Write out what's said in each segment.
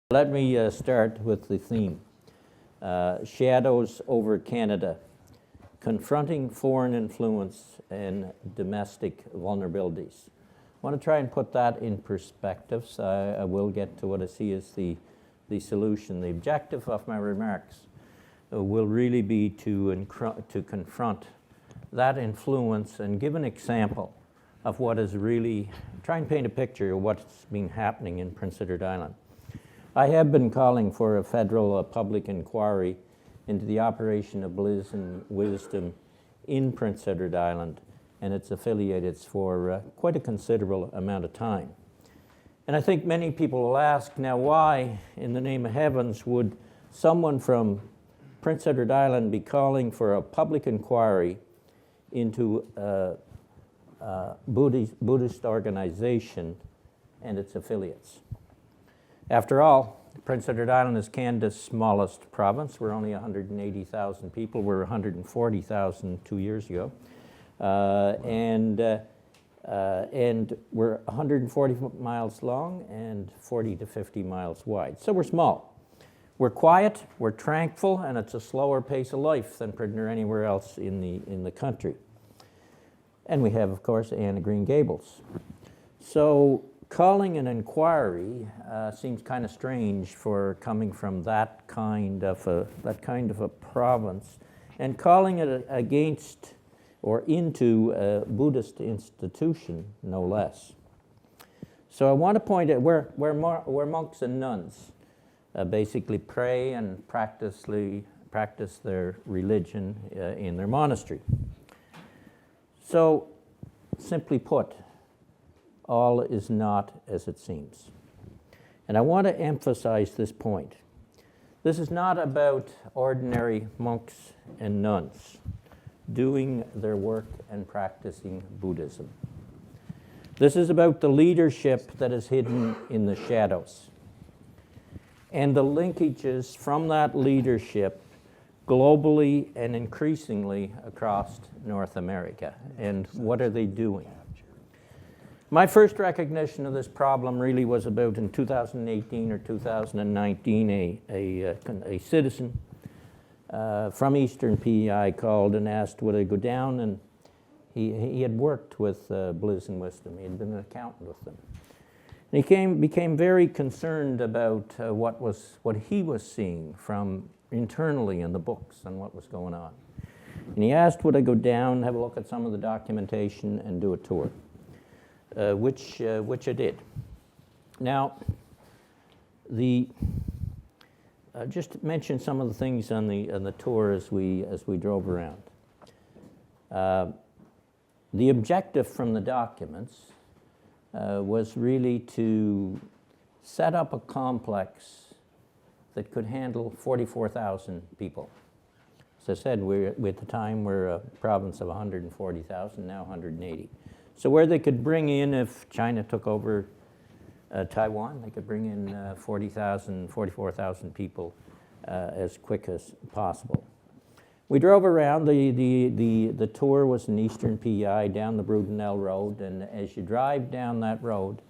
Let me start with the theme, Shadows over Canada, Confronting Foreign Influence and Domestic Vulnerabilities. I want to try and put that in perspective, so I will get to what I see as the solution. The objective of my remarks will really be to confront that influence and give an example of what is really, try and paint a picture of what's been happening in Prince Edward Island. I have been calling for a federal public inquiry into the operation of Bliss and Wisdom in Prince Edward Island and its affiliates for quite a considerable amount of time. And I think many people will ask, now why, in the name of heavens, would someone from Prince Edward Island be calling for a public inquiry into a Buddhist organization and its affiliates? After all, Prince Edward Island is Canada's smallest province. We're only 180,000 people. We're 140,000 2 years ago. And we're 140 miles long and 40 to 50 miles wide. So we're small. We're quiet, we're tranquil, and it's a slower pace of life than pretty near anywhere else in the country. And we have, of course, Anne of Green Gables. So calling an inquiry seems kind of strange for coming from that kind of a province, and calling it against or into a Buddhist institution, no less. So I want to point out where monks and nuns basically pray and practice their religion in their monastery. So, simply put, all is not as it seems. And I want to emphasize this point. This is not about ordinary monks and nuns doing their work and practicing Buddhism. This is about the leadership that is hidden in the shadows and the linkages from that leadership globally and increasingly across North America. And what are they doing? My first recognition of this problem really was about in 2018 or 2019. A citizen from Eastern PEI called and asked would I go down, and he had worked with Bliss and Wisdom. He had been an accountant with them. And he became very concerned about what he was seeing from internally in the books and what was going on. And he asked would I go down, have a look at some of the documentation and do a tour, which I did. Now, just to mention some of the things on the tour as we drove around. The objective from the documents was really to set up a complex that could handle 44,000 people. As I said, at the time we're a province of 140,000, now 180. So where they could bring in, if China took over Taiwan, they could bring in 40,000, 44,000 people as quick as possible. We drove around. The tour was in Eastern PEI down the Brudenell Road, and as you drive down that road,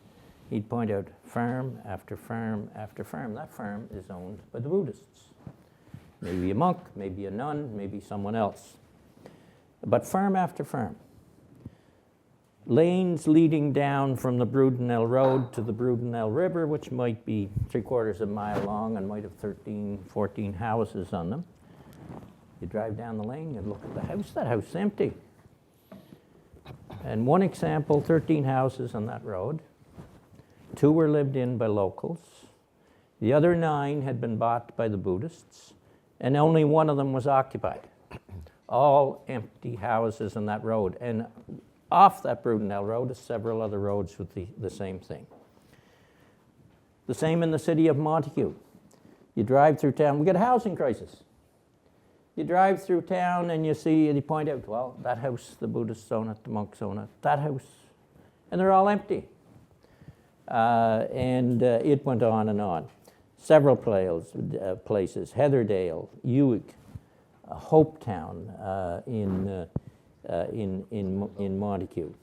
he'd point out farm after farm after farm. That farm is owned by the Buddhists. Maybe a monk, maybe a nun, maybe someone else. But farm after farm. Lanes leading down from the Brudenell Road to the Brudenell River, which might be 3/4 of a mile long and might have 13, 14 houses on them. You drive down the lane, you look at the house, that house is empty. And one example, 13 houses on that road. 2 were lived in by locals. The other 9 had been bought by the Buddhists, and only one of them was occupied. All empty houses on that road. And off that Brudenell Road is several other roads with the same thing. The same in the city of Montague. You drive through town, we got a housing crisis. You drive through town and you point out, well, that house, the Buddhists own it, the monks own it, that house, and they're all empty. And it went on and on. Several places, Heatherdale, Uig, Hopetown in Montague.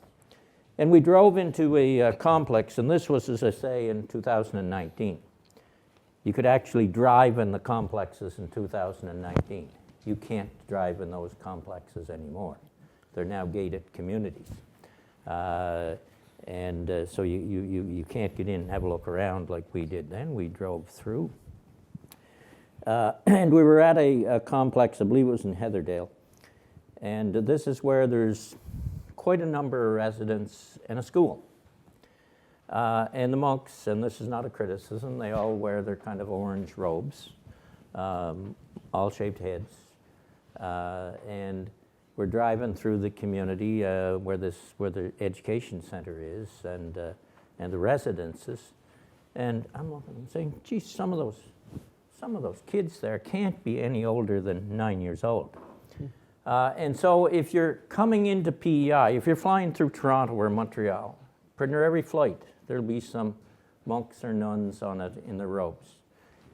And we drove into a complex, and this was, as I say, in 2019. You could actually drive in the complexes in 2019. You can't drive in those complexes anymore. They're now gated communities. So you can't get in and have a look around like we did then. We drove through. And we were at a complex, I believe it was in Heatherdale. And this is where there's quite a number of residents and a school. And the monks, and this is not a criticism, they all wear their kind of orange robes, all shaved heads. And we're driving through the community where the education center is and the residences. And I'm looking and saying, geez, some of those kids there can't be any older than 9 years old. And so if you're coming into PEI, if you're flying through Toronto or Montreal, pretty near every flight, there'll be some monks or nuns on it in the robes.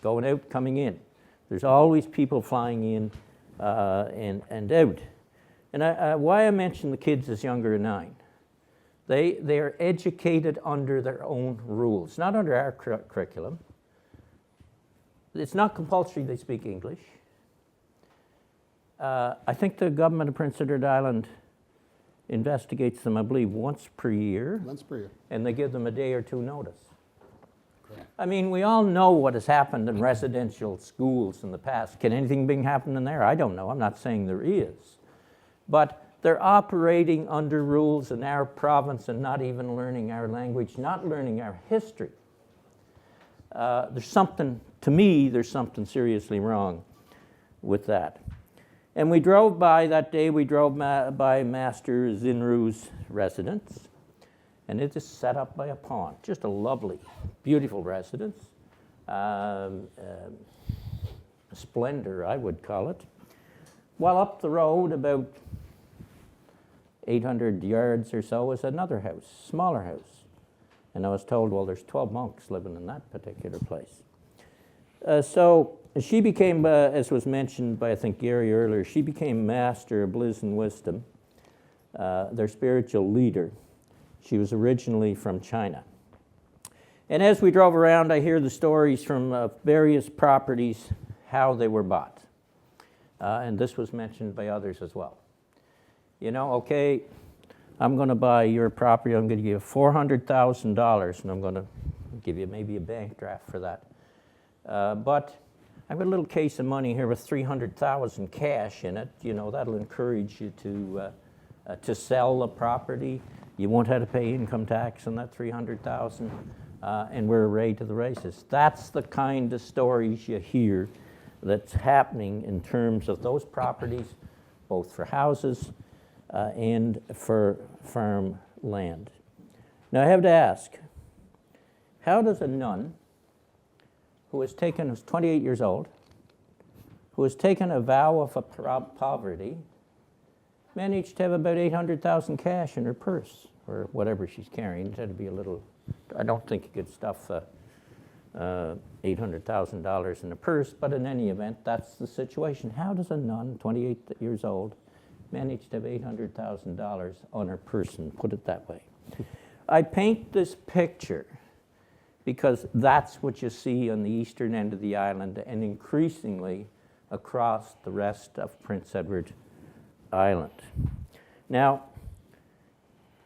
Going out, coming in. There's always people flying in and out. And why I mention the kids as younger than 9. They are educated under their own rules, not under our curriculum. It's not compulsory they speak English. I think the government of Prince Edward Island investigates them, I believe, once per year. Once per year. And they give them a day or two notice. Correct. I mean, we all know what has happened in residential schools in the past. Can anything big happen in there? I don't know. I'm not saying there is. But they're operating under rules in our province and not even learning our language, not learning our history. There's something seriously wrong with that. And we drove by that day, by Master Zinru's residence, and it is set up by a pond. Just a lovely, beautiful residence. A splendor, I would call it. Well, up the road, about 800 yards or so, is another house, smaller house. And I was told, well, there's 12 monks living in that particular place. So she became, as was mentioned by, I think, Gary earlier, she became master of Bliss and Wisdom, their spiritual leader. She was originally from China. And as we drove around, I hear the stories from various properties, how they were bought. And this was mentioned by others as well. You know, okay, I'm going to buy your property, I'm going to give you $400,000, and I'm going to give you maybe a bank draft for that. But I've got a little case of money here with $300,000 cash in it. You know, that'll encourage you to sell the property. You won't have to pay income tax on that $300,000, and we're arrayed to the races. That's the kind of stories you hear that's happening in terms of those properties, both for houses and for farm land. Now I have to ask, how does a nun who's 28 years old, who has taken a vow of poverty, manage to have about $800,000 cash in her purse, or whatever she's carrying? That'd be a little, I don't think you could stuff $800,000 in a purse, but in any event, that's the situation. How does a nun, 28 years old, manage to have $800,000 on her person, put it that way? I paint this picture because that's what you see on the eastern end of the island and increasingly across the rest of Prince Edward Island. Now,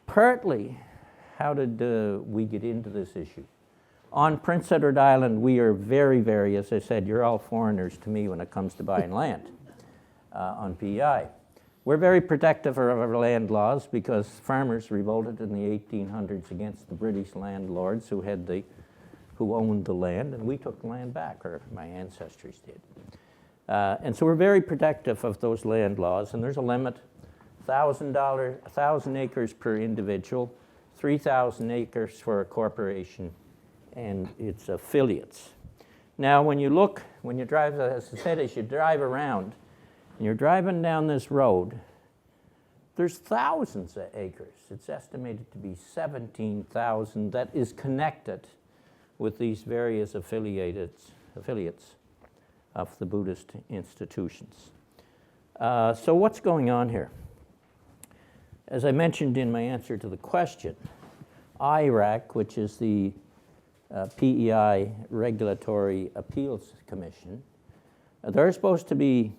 partly, how did we get into this issue? On Prince Edward Island, we are very, very, as I said, you're all foreigners to me when it comes to buying land on PEI. We're very protective of our land laws because farmers revolted in the 1800s against the British landlords who owned the land, and we took the land back, or my ancestors did. And so we're very protective of those land laws, and there's a limit, $1,000 acres per individual, 3,000 acres for a corporation and its affiliates. Now, when you drive, as I said, as you drive around, and you're driving down this road, there's thousands of acres. It's estimated to be 17,000 that is connected with these various affiliates of the Buddhist institutions. So what's going on here? As I mentioned in my answer to the question, IRAC, which is the PEI Regulatory Appeals Commission. They're supposed to be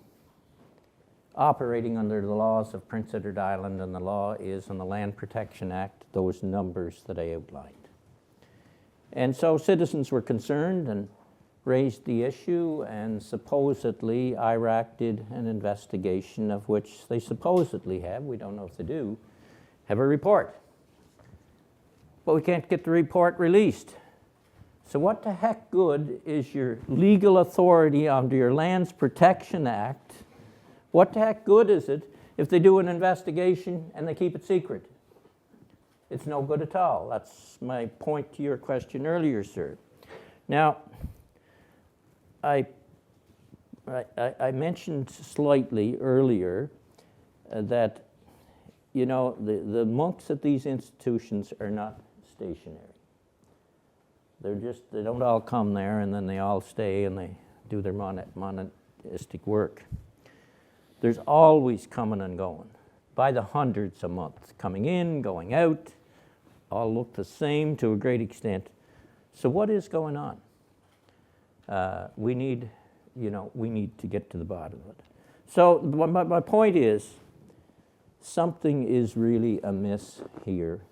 operating under the laws of Prince Edward Island, and the law is in the Land Protection Act, those numbers that I outlined. And so citizens were concerned and raised the issue, and supposedly Iraq did an investigation of which they supposedly have, we don't know if they do, have a report. But we can't get the report released. So what the heck good is your legal authority under your Lands Protection Act? What the heck good is it if they do an investigation and they keep it secret? It's no good at all. That's my point to your question earlier, sir. Now, I mentioned slightly earlier that, you know, the monks at these institutions are not stationary. They don't all come there and then they all stay and they do their monistic work. There's always coming and going, by the hundreds a month, coming in, going out, all look the same to a great extent. So what is going on? We need to get to the bottom of it. So my point is, something is really amiss here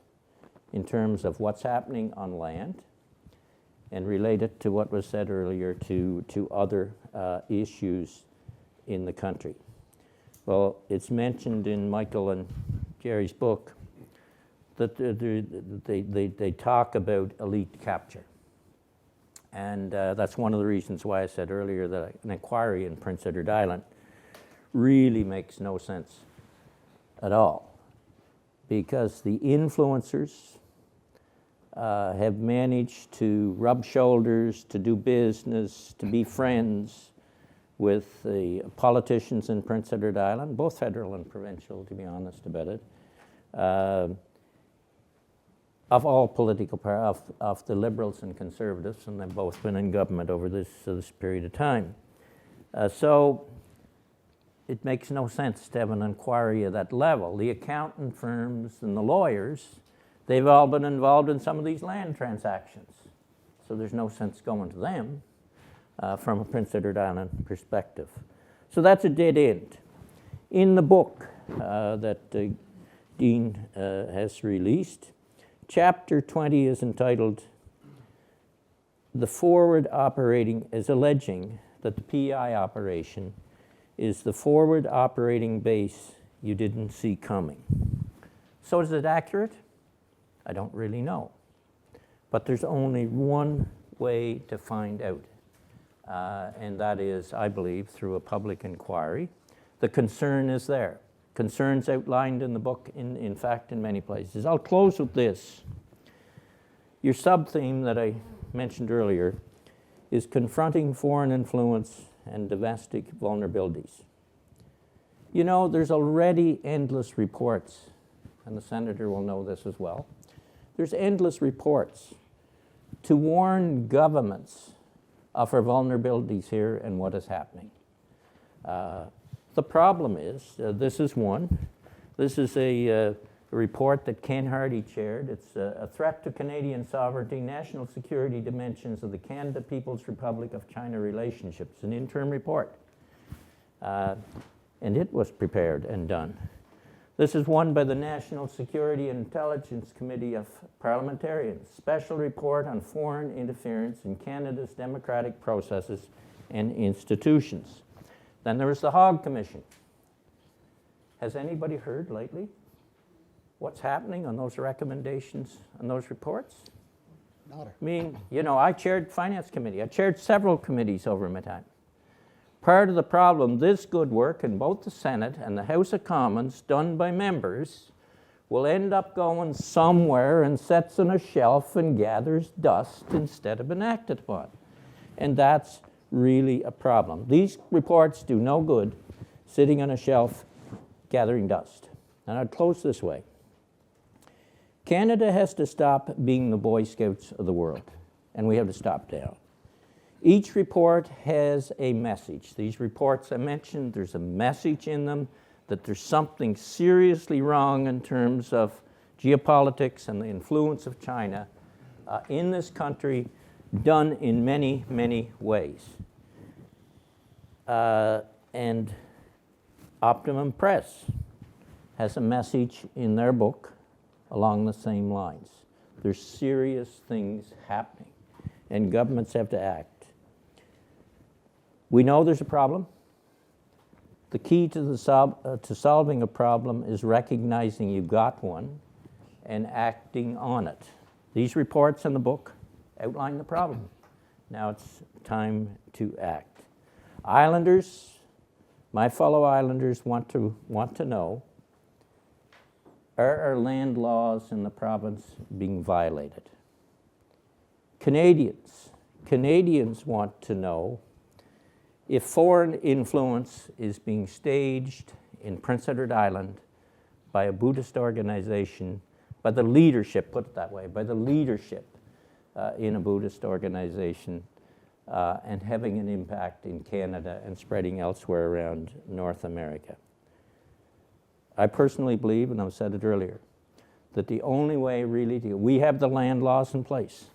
in terms of what's happening on land, and related to what was said earlier to other issues in the country. Well, it's mentioned in Michael and Jerry's book that they talk about elite capture. And that's one of the reasons why I said earlier that an inquiry in Prince Edward Island really makes no sense at all, because the influencers have managed to rub shoulders, to do business, to be friends with the politicians in Prince Edward Island, both federal and provincial, to be honest about it, of all political of the Liberals and Conservatives, and they've both been in government over this period of time. So it makes no sense to have an inquiry at that level. The accountant firms and the lawyers, they've all been involved in some of these land transactions. So there's no sense going to them from a Prince Edward Island perspective. So that's a dead end. In the book that Dean has released, Chapter 20 is entitled, "The Forward Operating," is alleging that the PEI operation is the forward operating base you didn't see coming. So is it accurate? I don't really know. But there's only one way to find out, and that is, I believe, through a public inquiry. The concern is there. Concerns outlined in the book, in fact, in many places. I'll close with this. Your sub-theme that I mentioned earlier is confronting foreign influence and domestic vulnerabilities. You know, there's already endless reports, and the Senator will know this as well. There's endless reports to warn governments of our vulnerabilities here and what is happening. The problem is, this is one. This is a report that Ken Hardy chaired. It's a threat to Canadian sovereignty, national security dimensions of the Canada People's Republic of China relationships, an interim report. And it was prepared and done. This is one by the National Security and Intelligence Committee of Parliamentarians, Special Report on Foreign Interference in Canada's Democratic Processes and Institutions. Then there was the Hogg Commission. Has anybody heard lately what's happening on those recommendations and those reports? Not I mean, you know, I chaired Finance Committee. I chaired several committees over my time. Part of the problem, this good work in both the Senate and the House of Commons done by members will end up going somewhere and sits on a shelf and gathers dust instead of being acted upon. And that's really a problem. These reports do no good sitting on a shelf gathering dust. And I'd close this way. Canada has to stop being the Boy Scouts of the world, and we have to stop now. Each report has a message. These reports I mentioned, there's a message in them that there's something seriously wrong in terms of geopolitics and the influence of China in this country, done in many, many ways. And Optimum Press has a message in their book along the same lines. There's serious things happening, and governments have to act. We know there's a problem. The key to solving a problem is recognizing you've got one and acting on it. These reports in the book outline the problem. Now it's time to act. Islanders, my fellow islanders want to know, are our land laws in the province being violated? Canadians want to know if foreign influence is being staged in Prince Edward Island by a Buddhist organization, by the leadership, put it that way, by the leadership in a Buddhist organization, and having an impact in Canada and spreading elsewhere around North America. I personally believe, and I've said it earlier, that the only way really we have the land laws in place.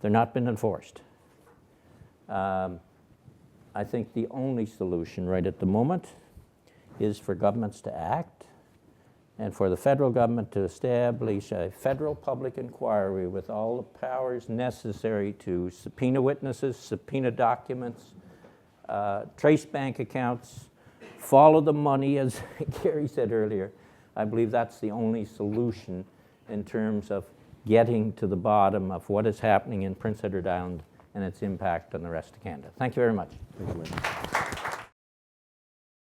They're not been enforced. I think the only solution right at the moment is for governments to act and for the federal government to establish a federal public inquiry with all the powers necessary to subpoena witnesses, subpoena documents, trace bank accounts, follow the money, as Gary said earlier. I believe that's the only solution in terms of getting to the bottom of what is happening in Prince Edward Island and its impact on the rest of Canada. Thank you very much. Thank you, Mike.